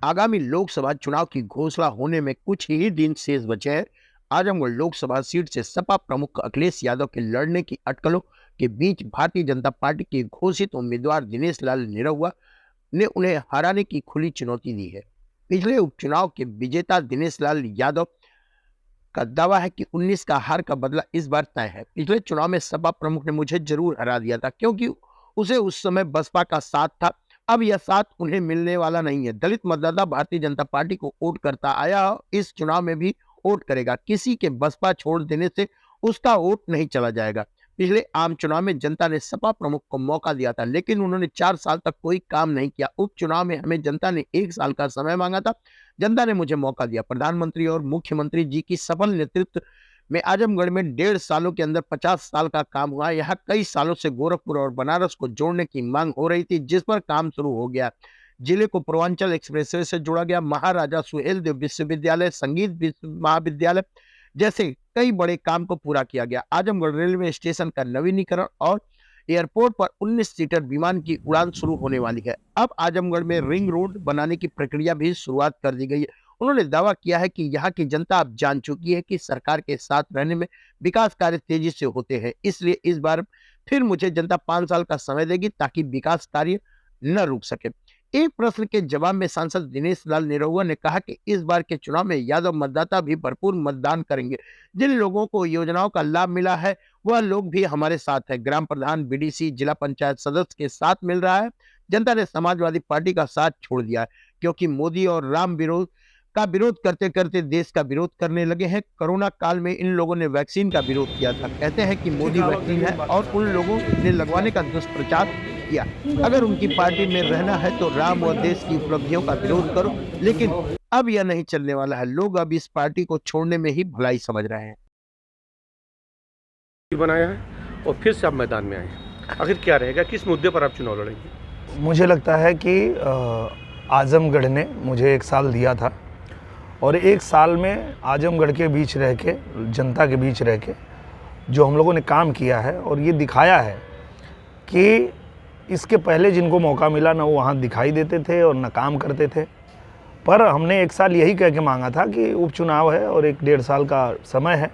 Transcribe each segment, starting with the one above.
आगामी लोकसभा चुनाव की घोषणा होने में कुछ ही दिन शेष बचे हैं। आजमगढ़ लोकसभा सीट से सपा प्रमुख अखिलेश यादव के लड़ने की अटकलों के बीच भारतीय जनता पार्टी के घोषित उम्मीदवार दिनेश लाल निरहुआ ने उन्हें हराने की खुली चुनौती दी है। पिछले उपचुनाव के विजेता दिनेश लाल यादव का दावा है कि 19 का हार का बदला इस बार तय है। पिछले चुनाव में सपा प्रमुख ने मुझे जरूर हरा दिया था क्योंकि उसे उस समय बसपा का साथ था। अब यह साथ उन्हें मिलने वाला नहीं है। दलित मतदाता भारतीय जनता पार्टी को वोट करता आया, इस चुनाव में भी वोट करेगा। किसी के बसपा छोड़ देने से उसका वोट नहीं चला जाएगा। पिछले आम चुनाव में जनता ने सपा प्रमुख को मौका दिया था, लेकिन उन्होंने 4 साल तक कोई काम नहीं किया। उपचुनाव में हमें जनता ने 1 साल का समय मांगा था, जनता ने मुझे मौका दिया। प्रधानमंत्री और मुख्यमंत्री जी की सफल नेतृत्व में आजमगढ़ में 1.5 सालों के अंदर 50 साल का काम हुआ। यहाँ कई सालों से गोरखपुर और बनारस को जोड़ने की मांग हो रही थी, जिस पर काम शुरू हो गया। जिले को पूर्वांचल एक्सप्रेसवे से जोड़ा गया। महाराजा सुहेलदेव विश्वविद्यालय, संगीत महाविद्यालय जैसे कई बड़े काम को पूरा किया गया। आजमगढ़ रेलवे स्टेशन का नवीनीकरण और एयरपोर्ट पर 19 सीटर विमान की उड़ान शुरू होने वाली है। अब आजमगढ़ में रिंग रोड बनाने की प्रक्रिया भी शुरुआत कर दी गई है। उन्होंने दावा किया है कि यहाँ की जनता अब जान चुकी है कि सरकार के साथ रहने में विकास कार्य तेजी से होते हैं, इसलिए इस बार फिर मुझे जनता 5 साल का समय देगी ताकि विकास कार्य न रुक सके। एक प्रश्न के जवाब में सांसद दिनेश लाल निरहुआ ने कहा कि इस बार के चुनाव में यादव मतदाता भी भरपूर मतदान करेंगे। जिन लोगों को योजनाओं का लाभ मिला है वह लोग भी हमारे साथ है। ग्राम प्रधान, बीडीसी, जिला पंचायत सदस्य के साथ मिल रहा है। जनता ने समाजवादी पार्टी का साथ छोड़ दिया है क्योंकि मोदी और राम का विरोध करते करते देश का विरोध करने लगे हैं। कोरोना काल में इन लोगों ने वैक्सीन का विरोध किया था। कहते हैं कि मोदी वैक्सीन है और उन लोगों ने लगवाने का दुष्प्रचार किया। अगर उनकी पार्टी में रहना है तो राम और देश की उपलब्धियों का विरोध करो, लेकिन अब यह नहीं चलने वाला है। लोग अब इस पार्टी को छोड़ने में ही भलाई समझ रहे हैं। बनाया है और फिर से आप मैदान में आए हैं, आखिर क्या रहेगा, किस मुद्दे पर आप चुनाव लड़ेंगे? मुझे लगता है कि आजमगढ़ ने मुझे 1 साल दिया था और 1 साल में आजमगढ़ के बीच रह के, जनता के बीच रह के जो हम लोगों ने काम किया है और ये दिखाया है कि इसके पहले जिनको मौका मिला ना वो वहाँ दिखाई देते थे और ना काम करते थे। पर हमने 1 साल यही कह के मांगा था कि उपचुनाव है और 1-1.5 साल का समय है,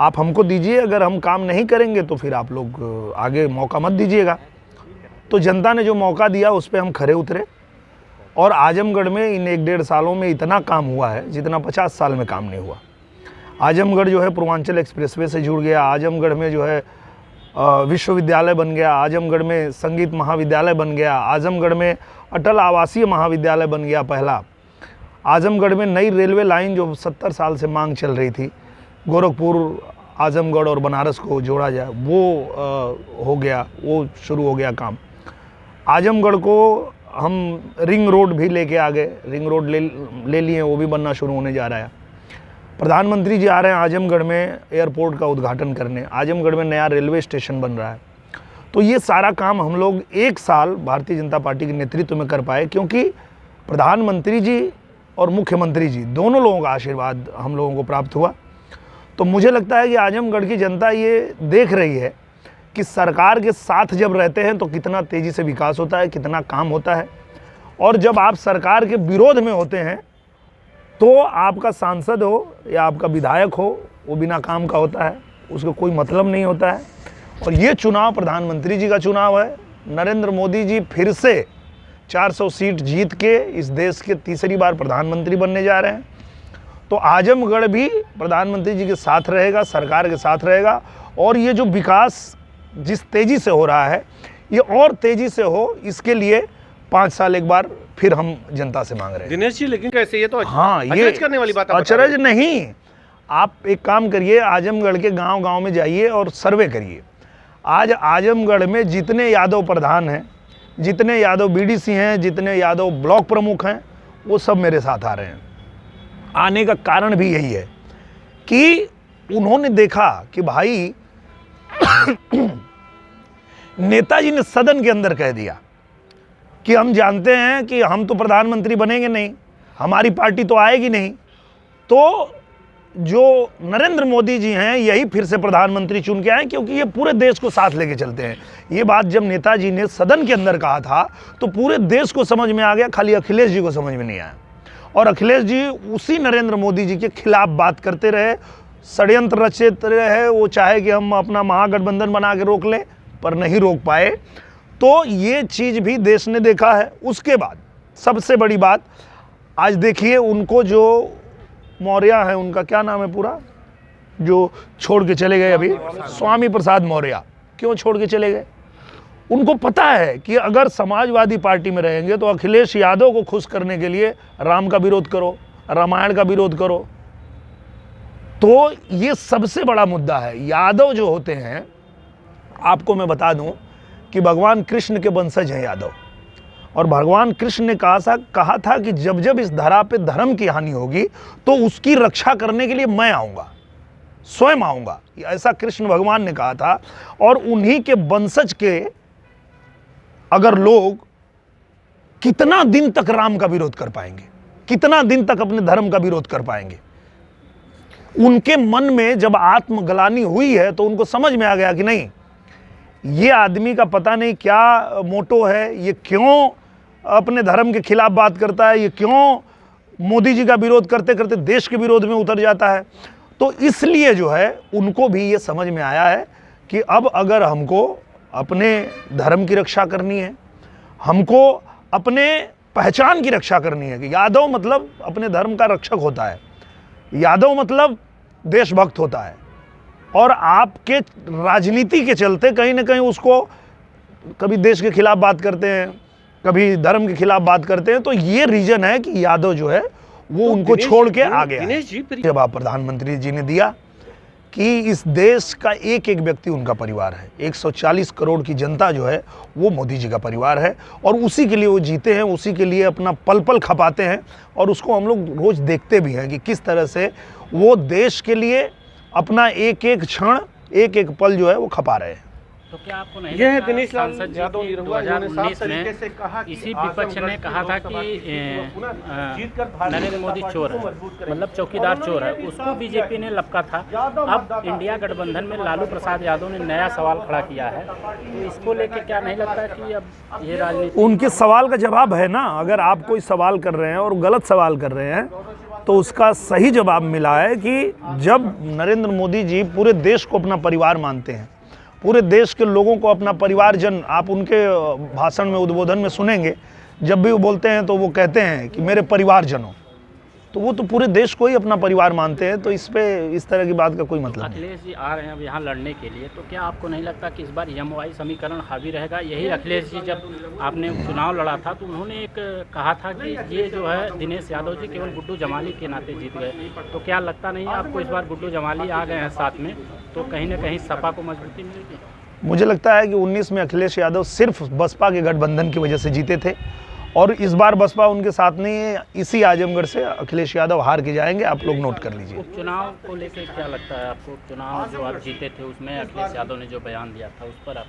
आप हमको दीजिए। अगर हम काम नहीं करेंगे तो फिर आप लोग आगे मौका मत दीजिएगा। तो जनता ने जो मौका दिया उस पर हम खरे उतरे और आजमगढ़ में इन 1-1.5 सालों में इतना काम हुआ है जितना 50 साल में काम नहीं हुआ। आजमगढ़ जो है पूर्वांचल एक्सप्रेसवे से जुड़ गया। आजमगढ़ में जो है विश्वविद्यालय बन गया। आजमगढ़ में संगीत महाविद्यालय बन गया। आजमगढ़ में अटल आवासीय महाविद्यालय बन गया पहला। आजमगढ़ में नई रेलवे लाइन जो 70 साल से मांग चल रही थी, गोरखपुर, आजमगढ़ और बनारस को जोड़ा जाए, वो हो गया, वो शुरू हो गया काम। आजमगढ़ को हम रिंग रोड भी लेके आ गए, रिंग रोड ले लिए, वो भी बनना शुरू होने जा रहा है। प्रधानमंत्री जी आ रहे हैं आजमगढ़ में एयरपोर्ट का उद्घाटन करने। आजमगढ़ में नया रेलवे स्टेशन बन रहा है। तो ये सारा काम हम लोग 1 साल भारतीय जनता पार्टी के नेतृत्व में कर पाए क्योंकि प्रधानमंत्री जी और मुख्यमंत्री जी दोनों लोगों का आशीर्वाद हम लोगों को प्राप्त हुआ। तो मुझे लगता है कि आजमगढ़ की जनता ये देख रही है कि सरकार के साथ जब रहते हैं तो कितना तेज़ी से विकास होता है, कितना काम होता है, और जब आप सरकार के विरोध में होते हैं तो आपका सांसद हो या आपका विधायक हो वो बिना काम का होता है, उसका कोई मतलब नहीं होता है। और ये चुनाव प्रधानमंत्री जी का चुनाव है। नरेंद्र मोदी जी फिर से 400 सीट जीत के इस देश के तीसरी बार प्रधानमंत्री बनने जा रहे हैं। तो आजमगढ़ भी प्रधानमंत्री जी के साथ रहेगा, सरकार के साथ रहेगा, और ये जो विकास जिस तेज़ी से हो रहा है ये और तेज़ी से हो, इसके लिए 5 साल एक बार फिर हम जनता से मांग रहे हैं। दिनेश जी, लेकिन कैसे, ये तो हाँ, ये अचरज करने वाली बात है। अचरज नहीं, आप एक काम करिए, आजमगढ़ के गांव-गांव में जाइए और सर्वे करिए। आज आजमगढ़ में जितने यादव प्रधान हैं, जितने यादव बीडीसी हैं, जितने यादव ब्लॉक प्रमुख हैं, वो सब मेरे साथ आ रहे हैं। आने का कारण भी यही है कि उन्होंने देखा कि भाई नेताजी ने सदन के अंदर कह दिया कि हम जानते हैं कि हम तो प्रधानमंत्री बनेंगे नहीं, हमारी पार्टी तो आएगी नहीं, तो जो नरेंद्र मोदी जी हैं यही फिर से प्रधानमंत्री चुन के आए क्योंकि ये पूरे देश को साथ लेके चलते हैं। ये बात जब नेताजी ने सदन के अंदर कहा था तो पूरे देश को समझ में आ गया, खाली अखिलेश जी को समझ में नहीं आया। और अखिलेश जी उसी नरेंद्र मोदी जी के खिलाफ बात करते रहे, षड्यंत्र रचते रहे। वो चाहे कि हम अपना महागठबंधन बना के रोक लें, पर नहीं रोक पाए। तो ये चीज़ भी देश ने देखा है। उसके बाद सबसे बड़ी बात, आज देखिए उनको जो मौर्य है, उनका क्या नाम है पूरा, जो छोड़ के चले गए अभी, स्वामी प्रसाद मौर्य, क्यों छोड़ के चले गए? उनको पता है कि अगर समाजवादी पार्टी में रहेंगे तो अखिलेश यादव को खुश करने के लिए राम का विरोध करो, रामायण का विरोध करो। तो ये सबसे बड़ा मुद्दा है। यादव जो होते हैं, आपको मैं बता दूं कि भगवान कृष्ण के वंशज हैं यादव, और भगवान कृष्ण ने कहा था कि जब जब इस धरा पे धर्म की हानि होगी तो उसकी रक्षा करने के लिए मैं आऊँगा, स्वयं आऊँगा, ऐसा कृष्ण भगवान ने कहा था। और उन्हीं के वंशज के अगर लोग कितना दिन तक राम का विरोध कर पाएंगे, कितना दिन तक अपने धर्म का विरोध कर पाएंगे? उनके मन में जब आत्मग्लानि हुई है तो उनको समझ में आ गया कि नहीं, ये आदमी का पता नहीं क्या मोटो है, ये क्यों अपने धर्म के खिलाफ बात करता है, ये क्यों मोदी जी का विरोध करते करते देश के विरोध में उतर जाता है। तो इसलिए जो है उनको भी ये समझ में आया है कि अब अगर हमको अपने धर्म की रक्षा करनी है, हमको अपने पहचान की रक्षा करनी है कि यादव मतलब अपने धर्म का रक्षक होता है, यादव मतलब देशभक्त होता है, और आपके राजनीति के चलते कहीं ना कहीं उसको कभी देश के खिलाफ बात करते हैं, कभी धर्म के खिलाफ बात करते हैं। तो ये रीजन है कि यादव जो है वो उनको छोड़ के आ गया है। जवाब प्रधानमंत्री जी ने दिया कि इस देश का एक एक व्यक्ति उनका परिवार है, 140 करोड़ की जनता जो है वो मोदी जी का परिवार है, और उसी के लिए वो जीते हैं, उसी के लिए अपना पल पल खपाते हैं। और उसको हम लोग रोज देखते भी हैं कि किस तरह से वो देश के लिए अपना एक एक क्षण, एक एक पल जो है वो खपा रहे हैं। तो क्या आपको नहीं यह लगता दिनेश लाल सांसद जी यादव की निरहुआ जिन्होंने साफ 2019 तरीके में से कहा कि इसी आजमगढ़ विपक्ष ने कहा था लोकसभा कि की सीट को पुनः जीतकर भारतीय नरेंद्र मोदी जनता चोर पार्टी को है, मजबूत करेंगे। मतलब चौकीदार और चोर है, उन्होंने उसको साफ बीजेपी ने लपका था। अब इंडिया गठबंधन में लालू प्रसाद यादव ने नया सवाल खड़ा किया है, तो इसको लेकर क्या नहीं लगता कि अब ये राजनीति? उनके सवाल का जवाब है ना, अगर आप कोई सवाल कर रहे हैं और गलत सवाल कर रहे हैं तो उसका सही जवाब मिला है कि जब नरेंद्र मोदी जी पूरे देश को अपना परिवार मानते हैं, पूरे देश के लोगों को अपना परिवारजन, आप उनके भाषण में, उद्बोधन में सुनेंगे, जब भी वो बोलते हैं तो वो कहते हैं कि मेरे परिवारजनों, तो वो तो पूरे देश को ही अपना परिवार मानते हैं। तो इस पे इस तरह की बात का कोई मतलब नहीं। अखिलेश जी आ रहे हैं अब यहाँ लड़ने के लिए, तो क्या आपको नहीं लगता कि इस बार यमुनाई समीकरण हावी रहेगा? यही अखिलेश जी जब आपने चुनाव लड़ा था तो उन्होंने एक कहा था कि ये जो है दिनेश यादव जी केवल गुड्डू जमाली के नाते जीत गए। तो क्या लगता नहीं है आपको इस बार गुड्डू जमाली आ गए हैं साथ में, तो कहीं ना कहीं सपा को मजबूती मिलेगी? मुझे लगता है कि 19 में अखिलेश यादव सिर्फ बसपा के गठबंधन की वजह से जीते थे, और इस बार बसपा उनके साथ नहीं है। इसी आजमगढ़ से अखिलेश यादव हार के जाएंगे, आप लोग नोट कर लीजिए। उपचुनाव को लेकर क्या लगता है आपको? उपचुनाव जो आप जीते थे उसमें अखिलेश यादव ने जो बयान दिया था उस पर आप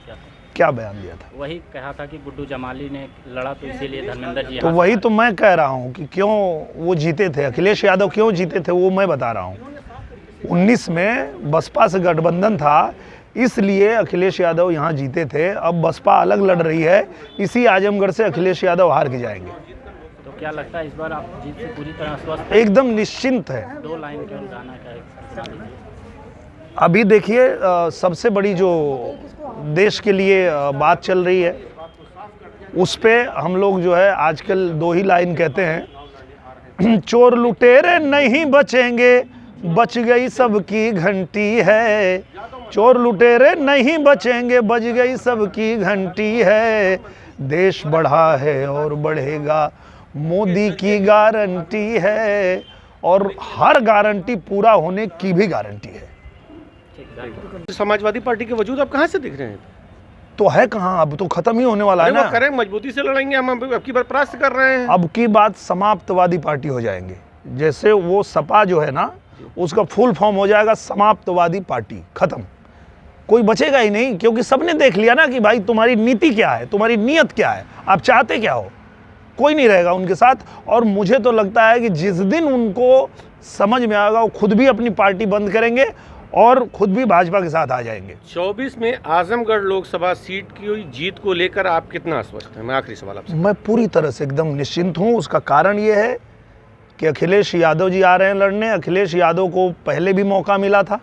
क्या बयान दिया था? वही कहा था कि गुड्डू जमाली ने लड़ा तो इसीलिए धर्मेंद्र जी तो वही तो मैं कह रहा हूँ कि क्यों वो जीते थे, अखिलेश यादव क्यों जीते थे, वो मैं बता रहा हूँ। 19 में बसपा से गठबंधन था, इसलिए अखिलेश यादव यहाँ जीते थे। अब बसपा अलग लड़ रही है, इसी आजमगढ़ से अखिलेश यादव हार के जाएंगे। तो क्या लगता है इस बार आप जीत से पूरी तरह स्वस्थ? एकदम निश्चिंत है। 2 लाइन केवल गाना का सुना दीजिए। अभी देखिए सबसे बड़ी जो देश के लिए बात चल रही है, उस पे हम लोग जो है आजकल 2 ही लाइन कहते हैं, चोर लुटेरे नहीं बचेंगे, बच गई सबकी घंटी है। चोर लुटेरे नहीं बचेंगे, बच गई सबकी घंटी है। देश बढ़ा है और बढ़ेगा, मोदी की गारंटी है, और हर गारंटी पूरा होने की भी गारंटी है। समाजवादी पार्टी के वजूद अब कहाँ से दिख रहे हैं? तो है कहाँ, अब तो खत्म ही होने वाला है अरे वो ना। करें, मजबूती से लड़ेंगे, हम अब की बार परास्त कर रहे हैं। अब की बात समाप्तवादी पार्टी हो जाएंगे, जैसे वो सपा जो है ना, उसका फुल फॉर्म हो जाएगा समाप्तवादी पार्टी, खत्म, कोई बचेगा ही नहीं। क्योंकि सबने देख लिया ना कि भाई तुम्हारी नीति क्या है, तुम्हारी नीयत क्या है, आप चाहते क्या हो, कोई नहीं रहेगा उनके साथ। और मुझे तो लगता है कि जिस दिन उनको समझ में आएगा वो खुद भी अपनी पार्टी बंद करेंगे और खुद भी भाजपा के साथ आ जाएंगे। 24 में आजमगढ़ लोकसभा सीट की हुई जीत को लेकर आप कितना आश्वस्त हैं? मैं आखिरी सवाल आपसे। मैं पूरी तरह से एकदम निश्चिंत हूँ। उसका कारण ये है कि अखिलेश यादव जी आ रहे हैं लड़ने। अखिलेश यादव को पहले भी मौका मिला था।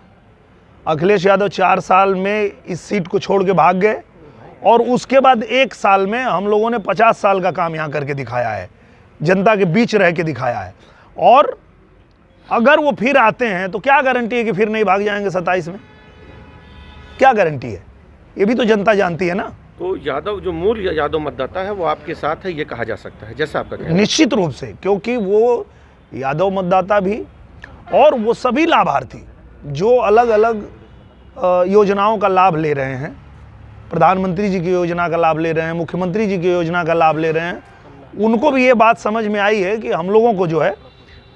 अखिलेश यादव 4 साल में इस सीट को छोड़ के भाग गए और उसके बाद 1 साल में हम लोगों ने 50 साल का काम यहाँ करके दिखाया है, जनता के बीच रह के दिखाया है। और अगर वो फिर आते हैं तो क्या गारंटी है कि फिर नहीं भाग जाएंगे 27 में? क्या गारंटी है? ये भी तो जनता जानती है ना। तो यादव जो मूल यादव मतदाता है वो आपके साथ है, ये कहा जा सकता है, जैसा आपका कहना है। निश्चित रूप से, क्योंकि वो यादव मतदाता भी और वो सभी लाभार्थी जो अलग अलग योजनाओं का लाभ ले रहे हैं, प्रधानमंत्री जी की योजना का लाभ ले रहे हैं, मुख्यमंत्री जी की योजना का लाभ ले रहे हैं, उनको भी ये बात समझ में आई है कि हम लोगों को जो है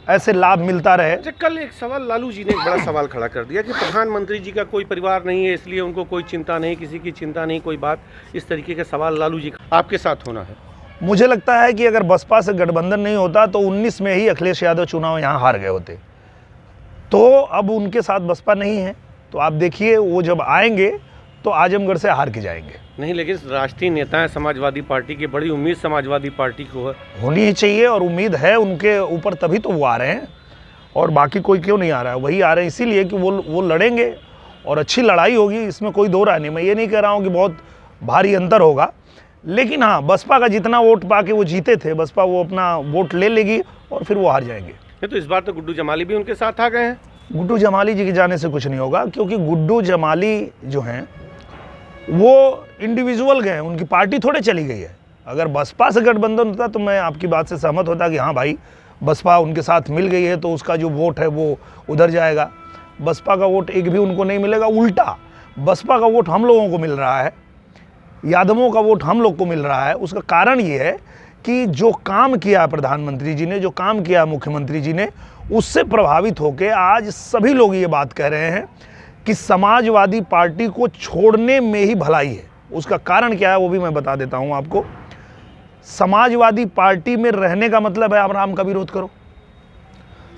ऐसे लाभ मिलता रहे। अच्छा, कल एक सवाल लालू जी ने एक बड़ा सवाल खड़ा कर दिया कि प्रधानमंत्री जी का कोई परिवार नहीं है, इसलिए उनको कोई चिंता नहीं, किसी की चिंता नहीं, कोई बात, इस तरीके का सवाल लालू जी का आपके साथ होना है। मुझे लगता है कि अगर बसपा से गठबंधन नहीं होता तो 19 में ही अखिलेश यादव चुनाव यहाँ हार गए होते। तो अब उनके साथ बसपा नहीं है, तो आप देखिए वो जब आएंगे तो आजमगढ़ से हार के जाएंगे। नहीं, लेकिन राष्ट्रीय नेता है समाजवादी पार्टी की, बड़ी उम्मीद समाजवादी पार्टी को है। होनी ही चाहिए और उम्मीद है उनके ऊपर, तभी तो वो आ रहे हैं। और बाकी कोई क्यों नहीं आ रहा है? वही आ रहे हैं इसीलिए कि वो लड़ेंगे और अच्छी लड़ाई होगी, इसमें कोई दो राय नहीं। मैं ये नहीं कह रहा हूँ कि बहुत भारी अंतर होगा, लेकिन हाँ, बसपा का जितना वोट पा के वो जीते थे, बसपा वो अपना वोट ले लेगी और फिर वो हार जाएंगे। नहीं, तो इस बार तो गुड्डू जमाली भी उनके साथ आ गए हैं। गुड्डू जमाली जी के जाने से कुछ नहीं होगा, क्योंकि गुड्डू जमाली जो हैं वो इंडिविजुअल गए हैं, उनकी पार्टी थोड़े चली गई है। अगर बसपा से गठबंधन होता तो मैं आपकी बात से सहमत होता कि हाँ भाई, बसपा उनके साथ मिल गई है तो उसका जो वोट है वो उधर जाएगा। बसपा का वोट एक भी उनको नहीं मिलेगा, उल्टा बसपा का वोट हम लोगों को मिल रहा है, यादवों का वोट हम लोग को मिल रहा है। उसका कारण ये है कि जो काम किया प्रधानमंत्री जी ने, जो काम किया मुख्यमंत्री जी ने, उससे प्रभावित होकर आज सभी लोग ये बात कह रहे हैं कि समाजवादी पार्टी को छोड़ने में ही भलाई है। उसका कारण क्या है वो भी मैं बता देता हूं आपको। समाजवादी पार्टी में रहने का मतलब है आप राम का विरोध करो।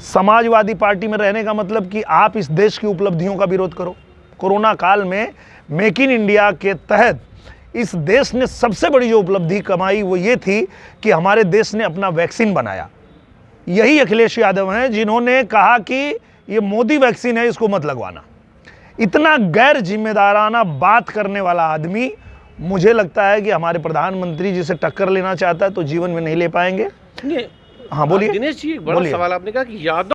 समाजवादी पार्टी में रहने का मतलब कि आप इस देश की उपलब्धियों का विरोध करो। कोरोना काल में मेक इन इंडिया के तहत इस देश ने सबसे बड़ी जो उपलब्धि कमाई वो ये थी कि हमारे देश ने अपना वैक्सीन बनाया। यही अखिलेश यादव हैं जिन्होंने कहा कि ये मोदी वैक्सीन है, इसको मत लगवाना। इतना गैर जिम्मेदाराना बात करने वाला आदमी मुझे लगता है कि हमारे प्रधानमंत्री जी से टक्कर लेना चाहता है तो जीवन में नहीं ले पाएंगे। हाँ बोलिए दिनेश जी, एक बड़ा सवाल आपने कहा कि यादव